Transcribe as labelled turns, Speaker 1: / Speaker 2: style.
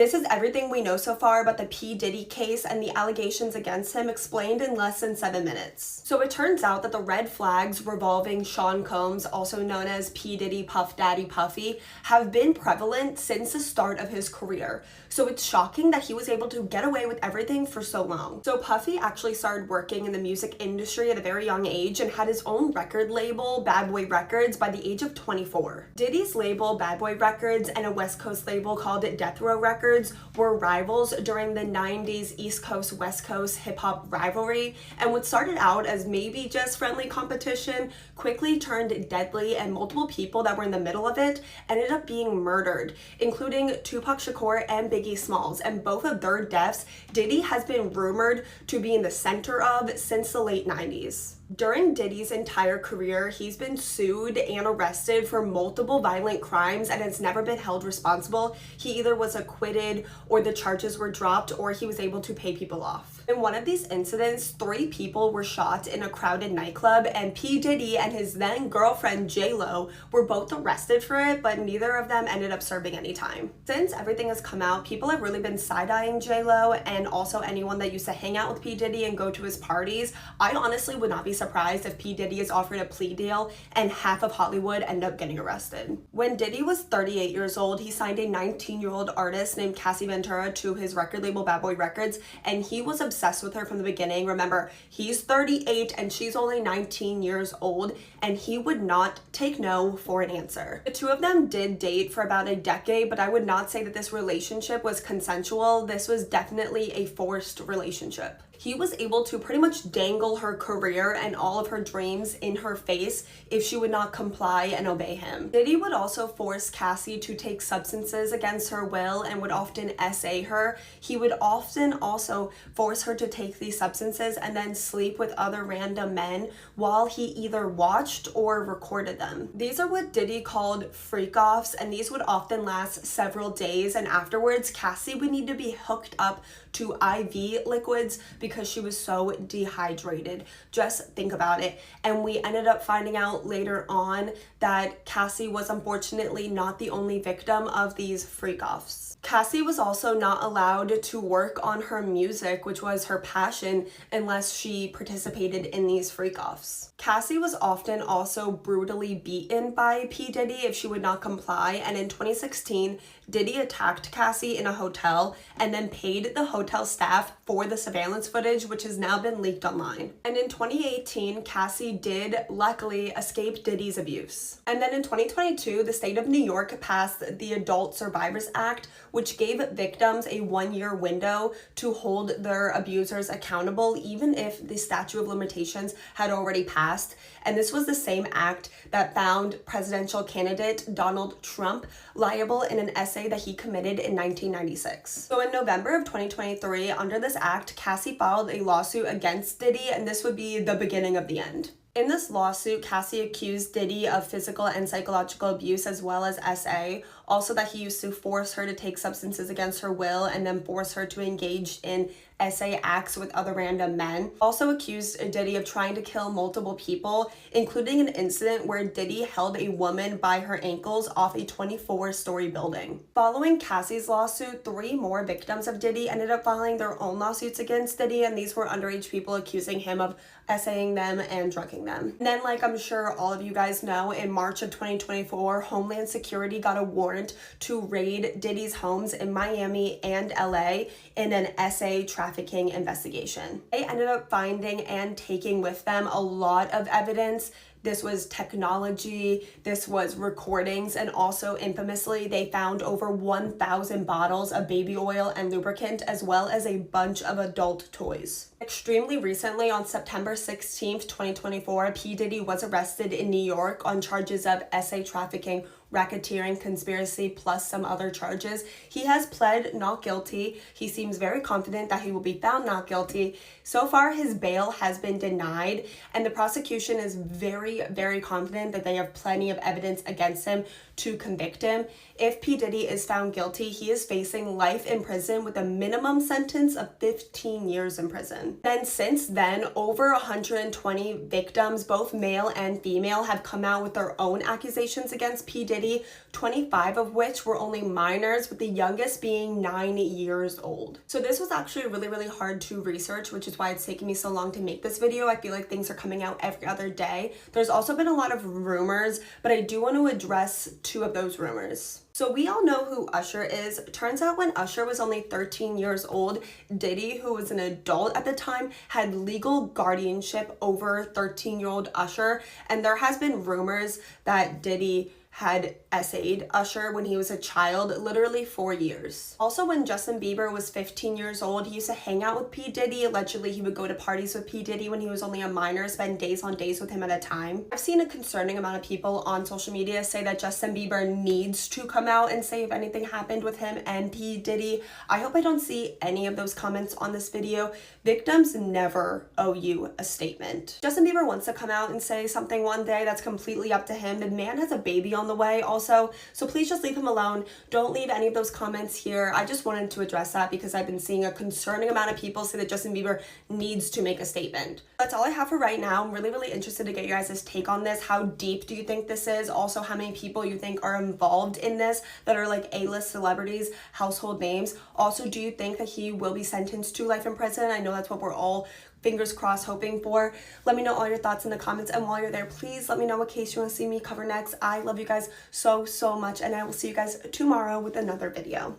Speaker 1: This is everything we know so far about the P. Diddy case and the allegations against him explained in less than 7 minutes. So it turns out that the red flags revolving Sean Combs, also known as P. Diddy Puff Daddy Puffy, have been prevalent since the start of his career. So it's shocking that he was able to get away with everything for so long. So Puffy actually started working in the music industry at a very young age and had his own record label, Bad Boy Records, by the age of 24. Diddy's label, Bad Boy Records, and a West Coast label called Death Row Records were rivals during the 90s East Coast West Coast hip-hop rivalry, and what started out as maybe just friendly competition quickly turned deadly, and multiple people that were in the middle of it ended up being murdered, including Tupac Shakur and Biggie Smalls, and both of their deaths Diddy has been rumored to be in the center of since the late 90s. During Diddy's entire career, he's been sued and arrested for multiple violent crimes and has never been held responsible. He either was acquitted or the charges were dropped or he was able to pay people off. In one of these incidents, 3 people were shot in a crowded nightclub, and P. Diddy and his then girlfriend J-Lo were both arrested for it, but neither of them ended up serving any time. Since everything has come out, people have really been side-eyeing J-Lo and also anyone that used to hang out with P. Diddy and go to his parties. I honestly would not be surprised if P. Diddy is offered a plea deal and half of Hollywood end up getting arrested. When Diddy was 38 years old, he signed a 19-year-old artist named Cassie Ventura to his record label Bad Boy Records, and he was obsessed with her from the beginning. Remember, he's 38 and she's only 19 years old, and he would not take no for an answer. The two of them did date for about a decade, but I would not say that this relationship was consensual. This was definitely a forced relationship. He was able to pretty much dangle her career and all of her dreams in her face if she would not comply and obey him. Diddy would also force Cassie to take substances against her will and would often SA her. He would often also force her to take these substances and then sleep with other random men while he either watched or recorded them. These are what Diddy called freak-offs, and these would often last several days, and afterwards Cassie would need to be hooked up to IV liquids because she was so dehydrated. Just think about it. And we ended up finding out later on that Cassie was unfortunately not the only victim of these freak-offs. Cassie was also not allowed to work on her music, which was her passion, unless she participated in these freak-offs. Cassie was often also brutally beaten by P. Diddy if she would not comply, and in 2016, Diddy attacked Cassie in a hotel and then paid the hotel staff for the surveillance footage, which has now been leaked online. And in 2018, Cassie did luckily escape Diddy's abuse. And then in 2022, the state of New York passed the Adult Survivors Act, which gave victims a 1-year window to hold their abusers accountable, even if the statute of limitations had already passed. And this was the same act that found presidential candidate Donald Trump liable in an essay that he committed in 1996. So in November of 2023, under this act, Cassie filed a lawsuit against Diddy, and this would be the beginning of the end. In this lawsuit, Cassie accused Diddy of physical and psychological abuse as well as SA, also that he used to force her to take substances against her will and then force her to engage in SA acts with other random men. Also accused Diddy of trying to kill multiple people, including an incident where Diddy held a woman by her ankles off a 24-story building. Following Cassie's lawsuit, 3 more victims of Diddy ended up filing their own lawsuits against Diddy, and these were underage people accusing him of SAing them and drugging them. And then, like I'm sure all of you guys know, in March of 2024, Homeland Security got a warrant to raid Diddy's homes in Miami and LA in an SA trafficking investigation. They ended up finding and taking with them a lot of evidence. This was technology, this was recordings, and also infamously, they found over 1,000 bottles of baby oil and lubricant, as well as a bunch of adult toys. Extremely recently, on September 16th, 2024, P. Diddy was arrested in New York on charges of SA trafficking, racketeering, conspiracy, plus some other charges. He has pled not guilty. He seems very confident that he will be found not guilty. So far, his bail has been denied, and the prosecution is very confident that they have plenty of evidence against him to convict him. If P. Diddy is found guilty, he is facing life in prison with a minimum sentence of 15 years in prison. Then since then, over 120 victims, both male and female, have come out with their own accusations against P. Diddy, 25 of which were only minors, with the youngest being 9 years old. So this was actually really hard to research, which is why it's taking me so long to make this video. I feel like things are coming out every other day. There's also been a lot of rumors, but I do want to address 2 of those rumors. So we all know who Usher is. Turns out when Usher was only 13 years old, Diddy, who was an adult at the time, had legal guardianship over 13-year-old Usher. And there has been rumors that Diddy had essayed Usher when he was a child, literally 4 years. Also, when Justin Bieber was 15 years old, he used to hang out with P. Diddy. Allegedly, he would go to parties with P. Diddy when he was only a minor, spend days on days with him at a time. I've seen a concerning amount of people on social media say that Justin Bieber needs to come out and say if anything happened with him and P. Diddy. I hope I don't see any of those comments on this video. Victims never owe you a statement. Justin Bieber wants to come out and say something one day. That's completely up to him. The man has a baby on the way also, so please just leave him alone. Don't leave any of those comments here. I just wanted to address that because I've been seeing a concerning amount of people say that Justin Bieber needs to make a statement. That's all I have for right now. I'm really interested to get you guys' take on this. How deep do you think this is? Also, how many people you think are involved in this that are like A-list celebrities, household names? Also, do you think that he will be sentenced to life in prison? I know that's what we're all fingers crossed hoping for. Let me know all your thoughts in the comments, and while you're there, please let me know what case you want to see me cover next. I love you guys so much, and I will see you guys tomorrow with another video.